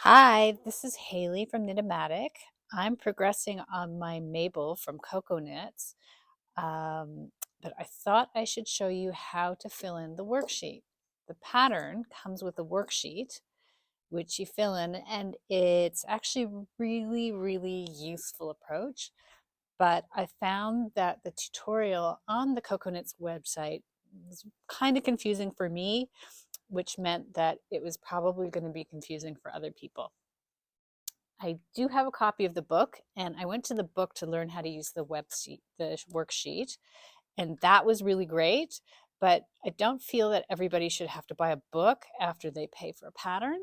Hi, this is Haley from Knit-o-matic. I'm progressing on my Mabel from Cocoknits, um, but I thought I should show you how to fill in the worksheet. The pattern comes with a worksheet, which you fill in, and it's actually a really useful approach. But I found that the tutorial on the Cocoknits website was kind of confusing for me, which meant that it was probably going to be confusing for other people. I do have a copy of the book, and I went to the book to learn how to use the worksheet, and that was really great. But I don't feel that everybody should have to buy a book after they pay for a pattern.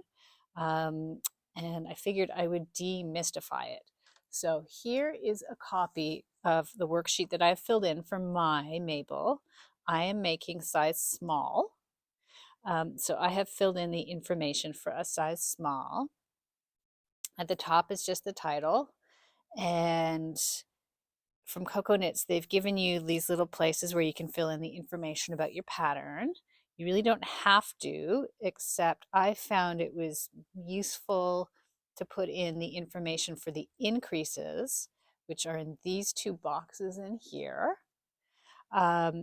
Um, and I figured I would demystify it. So here is a copy of the worksheet that I've filled in for my Mabel. I am making size small. So I have filled in the information for a size small. At the top is just the title. And from Cocoknits, they've given you these little places where you can fill in the information about your pattern. You really don't have to, except I found it was useful to put in the information for the increases, which are in these two boxes in here,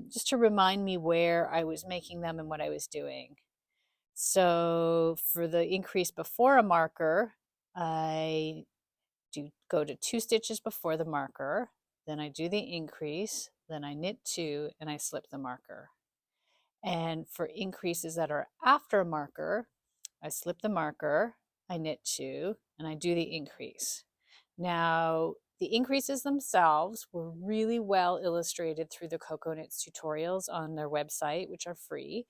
just to remind me where I was making them and what I was doing. So for the increase before a marker, I go to 2 stitches before the marker, then I do the increase, then I knit 2 and I slip the marker. And for increases that are after a marker, I slip the marker, I knit 2 and I do the increase. Now, the increases themselves were really well illustrated through the Cocoknits tutorials on their website, which are free.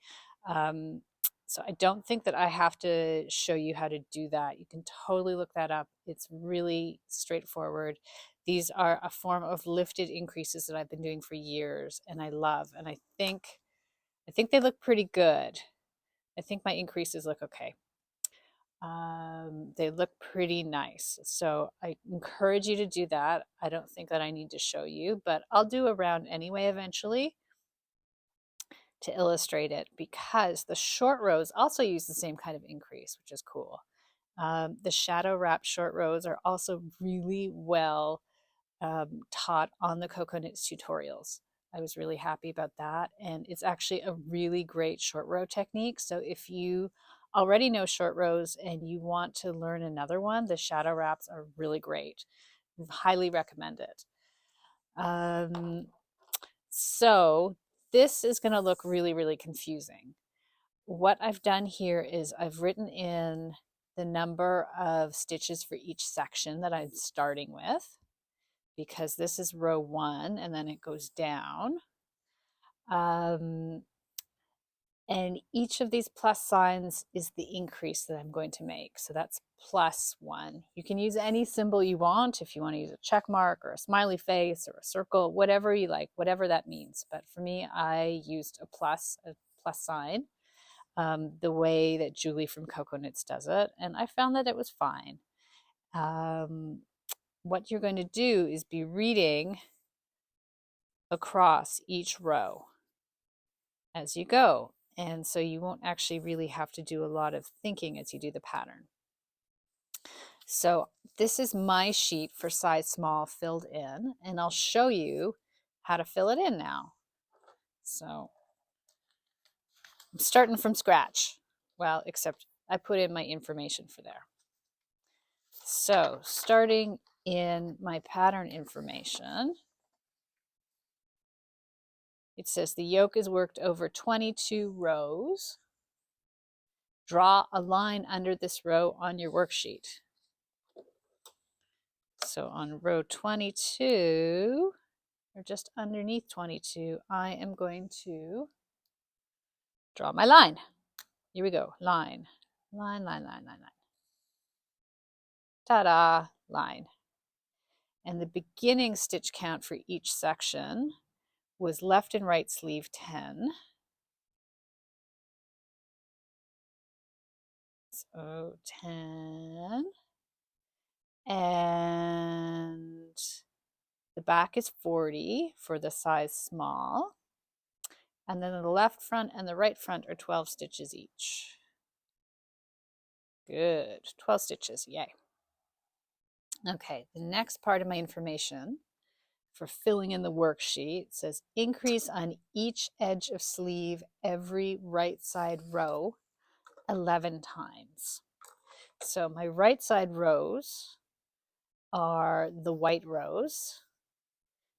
So I don't think that I have to show you how to do that. You can totally look that up. It's really straightforward. These are a form of lifted increases that I've been doing for years and I love. And I think they look pretty good. I think my increases look okay. They look pretty nice. So I encourage you to do that. I don't think that I need to show you, but I'll do a round anyway eventually to illustrate it because the short rows also use the same kind of increase, which is cool. The shadow wrap short rows are also really well taught on the Cocoknits tutorials. I was really happy about that. And it's actually a really great short row technique. So if you already know short rows and you want to learn another one, the shadow wraps are really great. Highly recommend it. So this is going to look really confusing. What I've done here is I've written in the number of stitches for each section that I'm starting with, because this is row 1 and then it goes down. And each of these plus signs is the increase that I'm going to make. So that's +1. You can use any symbol you want. If you want to use a check mark or a smiley face or a circle, whatever you like, whatever that means. But for me, I used a plus sign, the way that Julie from Cocoknits does it. And I found that it was fine. What you're going to do is be reading across each row as you go. And so you won't actually really have to do a lot of thinking as you do the pattern. So this is my sheet for size small filled in, and I'll show you how to fill it in now. So I'm starting from scratch. Well, except I put in my information for there. So starting in my pattern information, it says the yoke is worked over 22 rows. Draw a line under this row on your worksheet. So on row 22, or just underneath 22, I am going to draw my line. Here we go, line, line. Ta-da, line. And the beginning stitch count for each section was left and right sleeve 10. So 10. And the back is 40 for the size small. And then the left front and the right front are 12 stitches each. Good. 12 stitches. Yay. Okay, the next part of my information for filling in the worksheet says increase on each edge of sleeve every right side row 11 times. So my right side rows are the white rows.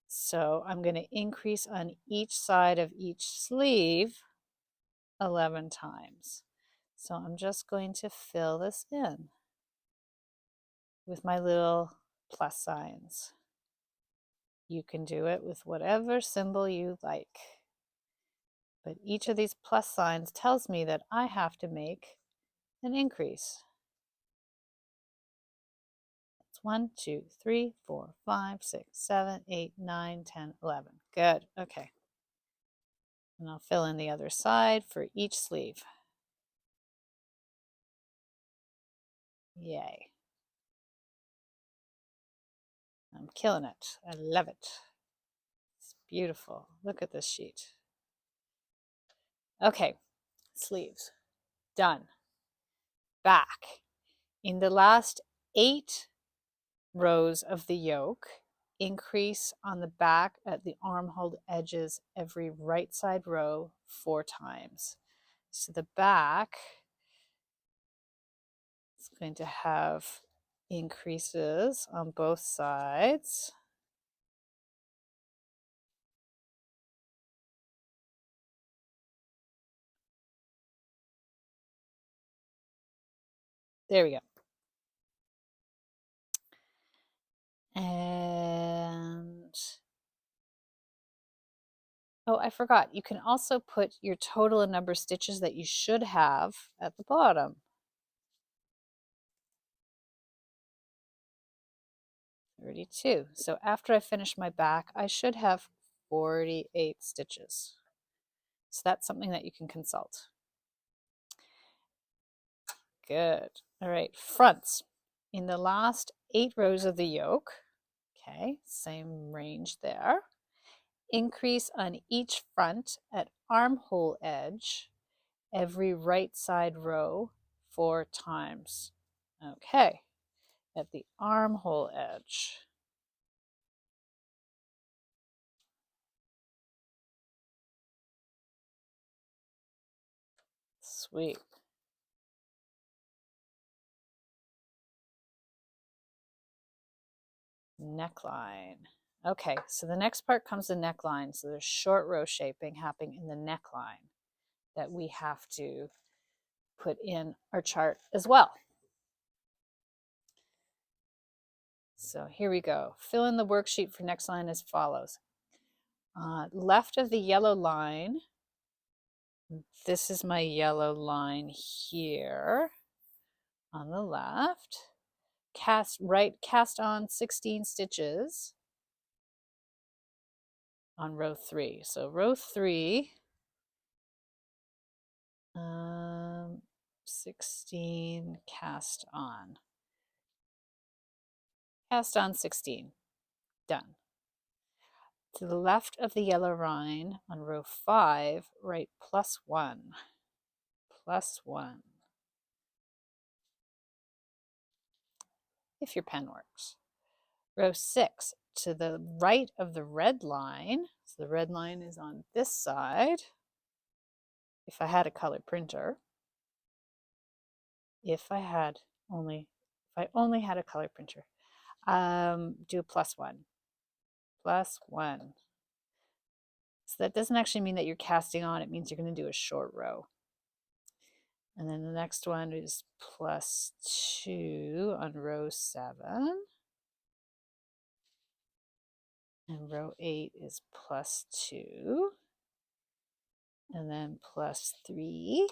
So I'm going to increase on each side of each sleeve 11 times. So I'm just going to fill this in with my little plus signs. You can do it with whatever symbol you like. But each of these plus signs tells me that I have to make an increase. That's 1, 2, 3, 4, 5, 6, 7, 8, 9, 10, 11. Good. Okay. And I'll fill in the other side for each sleeve. Yay. I'm killing it. I love it. It's beautiful. Look at this sheet. Okay, sleeves. Done. Back. In the last 8 rows of the yoke, increase on the back at the armhole edges every right side row 4 times. So the back is going to have increases on both sides. There we go. And oh, I forgot. You can also put your total and number of stitches that you should have at the bottom. 32. So after I finish my back, I should have 48 stitches. So that's something that you can consult. Good. All right, fronts. In the last 8 rows of the yoke, okay, same range there. Increase on each front at armhole edge every right side row 4 times. Okay, at the armhole edge. Sweet. Neckline. Okay, so the next part comes the neckline. So there's short row shaping happening in the neckline that we have to put in our chart as well. So here we go. Fill in the worksheet for neckline as follows. Left of the yellow line, this is my yellow line here on the left. Cast on 16 stitches on row 3. So row 3, 16 cast on. Cast on 16. Done. To the left of the yellow line on row 5, write +1. +1. If your pen works. Row 6, to the right of the red line, so the red line is on this side. If I had a color printer, if I only had a color printer, do a +1. +1. So that doesn't actually mean that you're casting on, it means you're going to do a short row. And then the next one is +2 on row 7. And row 8 is +2. And then +3.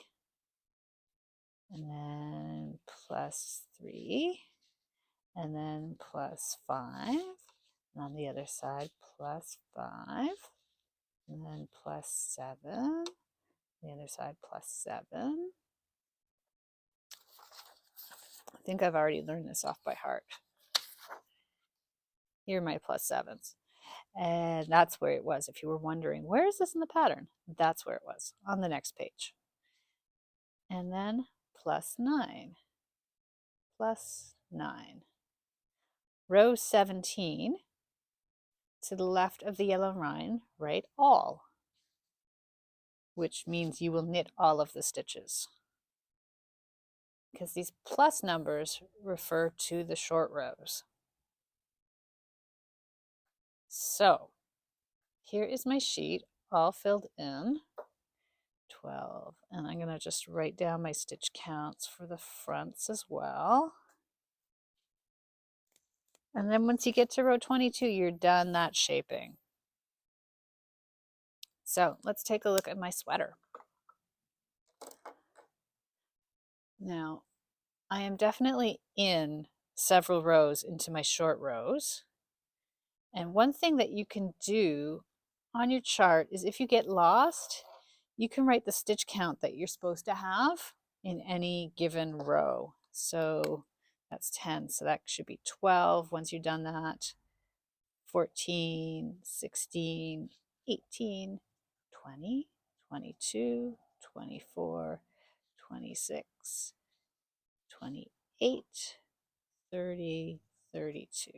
And then +3. And then +5. And on the other side, +5. And then +7. The other side, +7. I think I've already learned this off by heart. Here are my +7s. And that's where it was. If you were wondering, where is this in the pattern? That's where it was, on the next page. And then +9. plus 9. Row 17, to the left of the yellow line, write all, which means you will knit all of the stitches, because these plus numbers refer to the short rows. So here is my sheet all filled in, 12, and I'm going to just write down my stitch counts for the fronts as well. And then once you get to row 22, you're done that shaping. So let's take a look at my sweater. Now, I am definitely in several rows into my short rows. And one thing that you can do on your chart is if you get lost, you can write the stitch count that you're supposed to have in any given row. So that's 10, so that should be 12 once you've done that, 14, 16, 18, 20, 22, 24, 26, 28, 30, 32.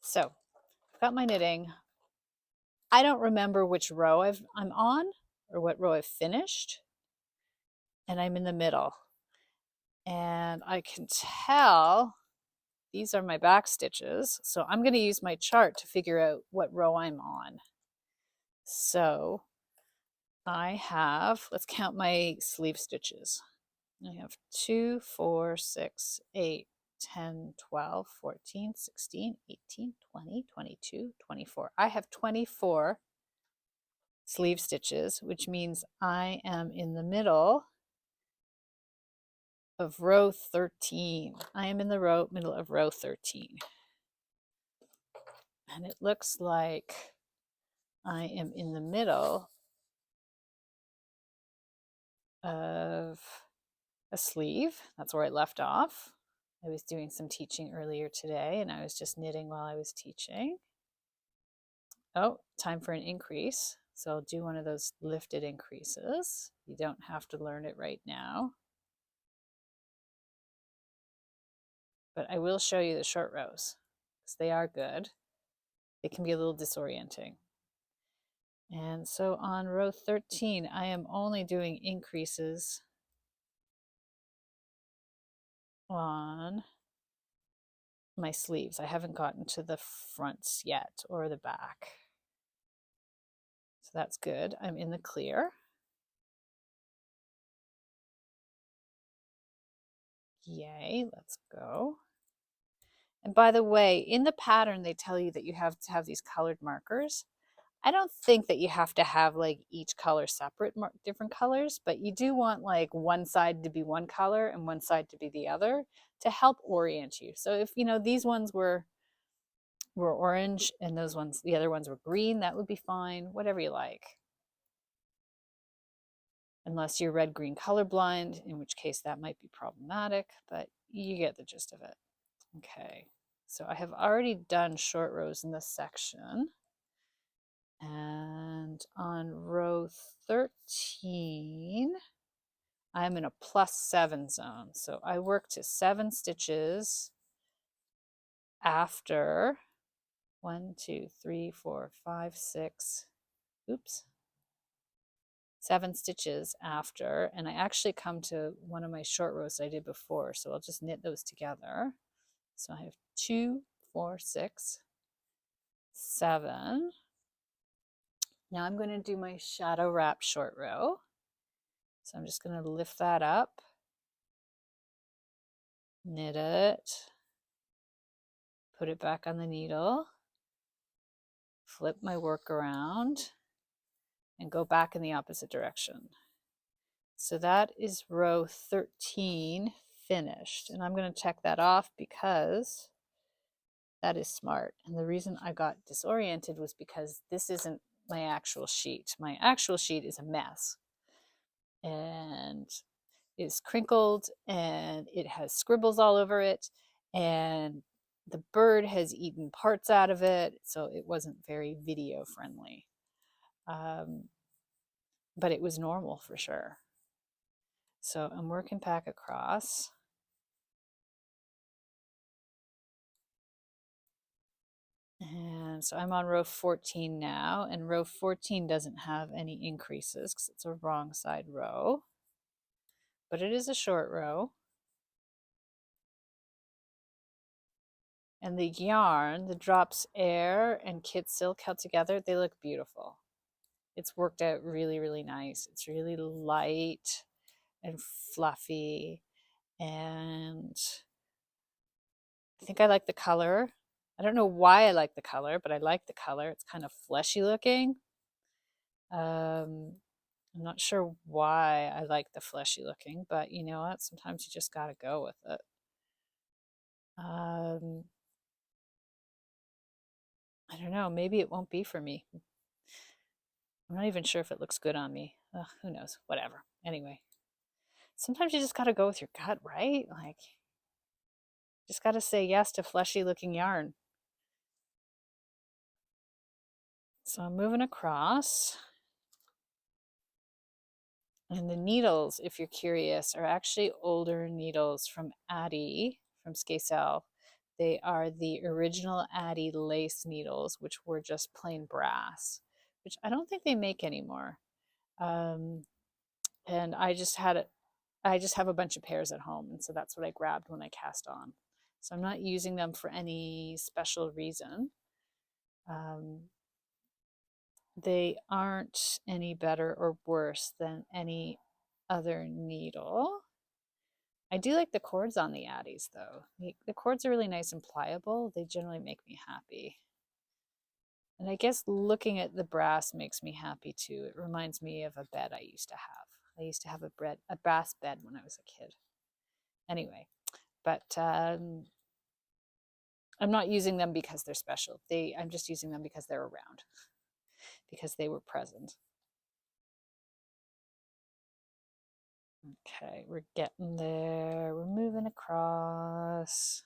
So I've got my knitting. I don't remember which row I'm on or what row I've finished, and I'm in the middle. And I can tell these are my back stitches, so I'm going to use my chart to figure out what row I'm on. So I have, let's count my sleeve stitches. I have 2, 4, 6, 8, 10, 12, 14, 16, 18, 20, 22, 24. I have 24 sleeve stitches, which means I am in the middle of row 13. I am in the middle of row 13. And it looks like I am in the middle of a sleeve. That's where I left off. I was doing some teaching earlier today and I was just knitting while I was teaching. Oh, time for an increase. So I'll do one of those lifted increases. You don't have to learn it right now. But I will show you the short rows because they are good. They can be a little disorienting. And so on row 13, I am only doing increases on my sleeves. I haven't gotten to the fronts yet or the back. So that's good. I'm in the clear. Yay, let's go. And by the way, in the pattern, they tell you that you have to have these colored markers. I don't think that you have to have like each color separate, different colors, but you do want like one side to be one color and one side to be the other to help orient you. So if, you know, these ones were orange and those ones, the other ones were green, that would be fine, whatever you like. Unless you're red, green colorblind, in which case that might be problematic, but you get the gist of it. Okay, so I have already done short rows in this section. And on row 13, I'm in a +7 zone. So I work to 7 stitches after 1, 2, 3, 4, 5, 6, oops, 7 stitches after, and I actually come to one of my short rows I did before, so I'll just knit those together. So I have 2, 4, 6, 7. Now I'm going to do my shadow wrap short row. So I'm just going to lift that up, knit it, put it back on the needle, flip my work around, and go back in the opposite direction. So that is row 13 finished. And I'm going to check that off because that is smart. And the reason I got disoriented was because this isn't my actual sheet. My actual sheet is a mess. And it's crinkled and it has scribbles all over it. And the bird has eaten parts out of it. So it wasn't very video friendly. But it was normal for sure. So I'm working back across. And so I'm on row 14 now, and row 14 doesn't have any increases because it's a wrong side row, but it is a short row. And the yarn, the drops air and kid silk held together, they look beautiful. It's worked out really, really nice. It's really light and fluffy, and I think I like the color. I don't know why I like the color, but I like the color. It's kind of fleshy looking. I'm not sure why I like the fleshy looking, but you know what? Sometimes you just got to go with it. I don't know. Maybe it won't be for me. I'm not even sure if it looks good on me. Ugh, who knows? Whatever. Anyway, sometimes you just got to go with your gut, right? Like, just got to say yes to fleshy looking yarn. So I'm moving across. And the needles, if you're curious, are actually older needles from Addie, from Skacel. They are the original Addie lace needles, which were just plain brass, which I don't think they make anymore. And I just have a bunch of pairs at home, and so that's what I grabbed when I cast on. So I'm not using them for any special reason. They aren't any better or worse than any other needle. I do like the cords on the Addies though. The cords are really nice and pliable. They generally make me happy. And I guess looking at the brass makes me happy too. It reminds me of a bed I used to have. I used to have a brass bed when I was a kid. Anyway, but I'm not using them because they're special. I'm just using them because they're around, because they were present. Okay, we're getting there. We're moving across.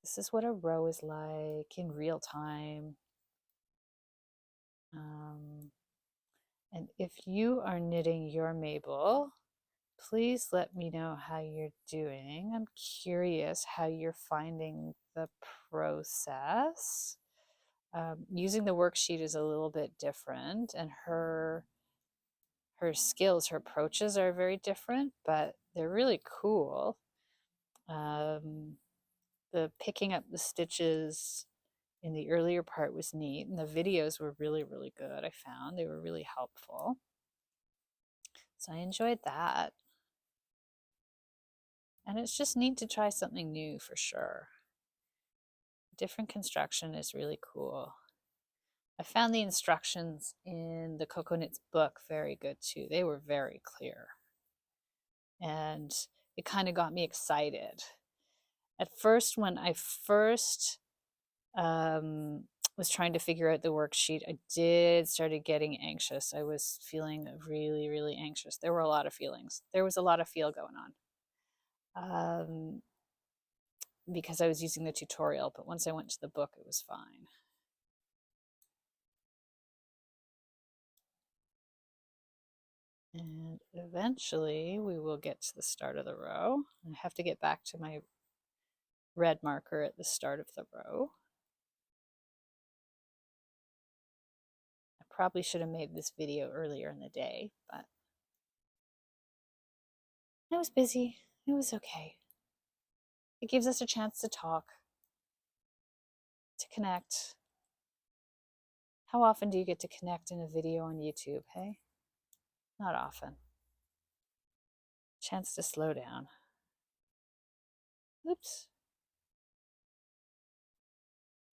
This is what a row is like in real time. And if you are knitting your Mabel, please let me know how you're doing. I'm curious how you're finding the process. Using the worksheet is a little bit different, and her skills, her approaches are very different, but they're really cool. The picking up the stitches in the earlier part was neat, and the videos were really, really good. I found they were really helpful. So I enjoyed that. And it's just neat to try something new for sure. Different construction is really cool. I found the instructions in the Cocoknits book very good too. They were very clear. And it kind of got me excited. At first, when I first was trying to figure out the worksheet, I started getting anxious. I was feeling really, really anxious. There were a lot of feelings. There was a lot of feel going on because I was using the tutorial, but once I went to the book, it was fine. And eventually we will get to the start of the row. I have to get back to my red marker at the start of the row. I probably should have made this video earlier in the day, but I was busy. It was okay. It gives us a chance to talk, to connect. How often do you get to connect in a video on YouTube, hey? Not often. Chance to slow down. Oops.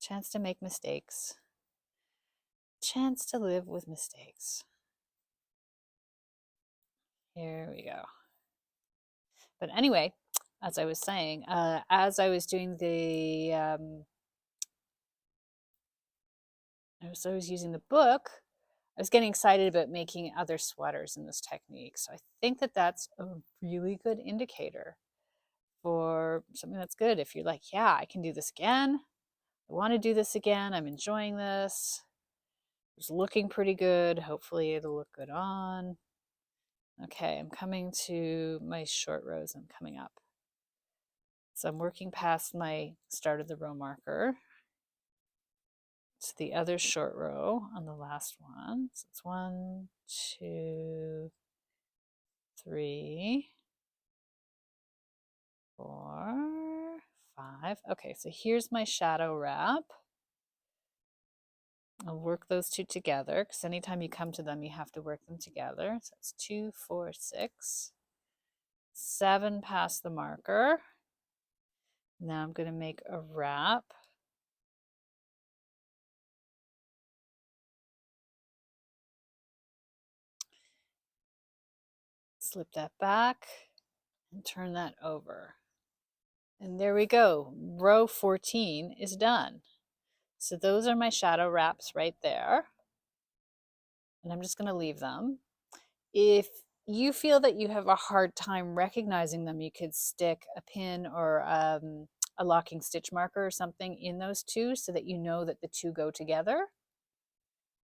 Chance to make mistakes. Chance to live with mistakes. Here we go. But anyway, as I was saying, as I was doing the, as I was using the book, I was getting excited about making other sweaters in this technique. So I think that that's a really good indicator for something that's good. If you're like, yeah, I can do this again. I want to do this again. I'm enjoying this. It's looking pretty good. Hopefully it'll look good on. Okay, I'm coming to my short rows. I'm coming up. So I'm working past my start of the row marker to the other short row on the last one. So it's 1, 2, 3, 4, 5. Okay, so here's my shadow wrap. I'll work those two together because anytime you come to them, you have to work them together. So it's 2, 4, 6, 7 past the marker. Now I'm going to make a wrap. Slip that back and turn that over. And there we go. Row 14 is done. So those are my shadow wraps right there. And I'm just going to leave them. If you feel that you have a hard time recognizing them, you could stick a pin or a locking stitch marker or something in those two so that you know that the two go together.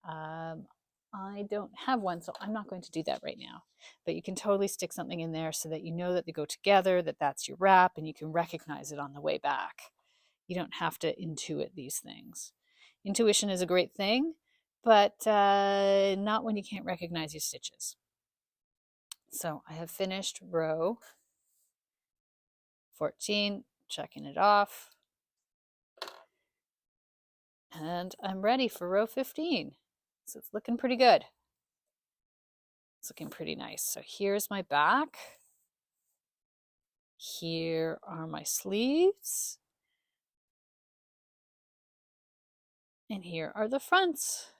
I don't have one, so I'm not going to do that right now. But you can totally stick something in there so that you know that they go together, that that's your wrap, and you can recognize it on the way back. You don't have to intuit these things. Intuition is a great thing, but not when you can't recognize your stitches. So I have finished row 14, checking it off. And I'm ready for row 15. So it's looking pretty good. It's looking pretty nice. So here's my back. Here are my sleeves. And here are the fronts.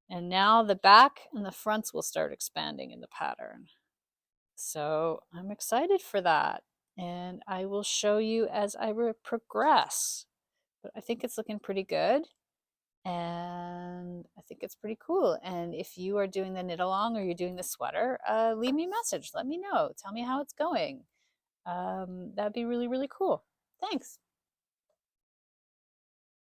And now the back and the fronts will start expanding in the pattern. So I'm excited for that. And I will show you as I progress. But I think it's looking pretty good. And I think it's pretty cool. And if you are doing the knit along or you're doing the sweater, leave me a message. Let me know. Tell me how it's going. That'd be really, really cool. Thanks.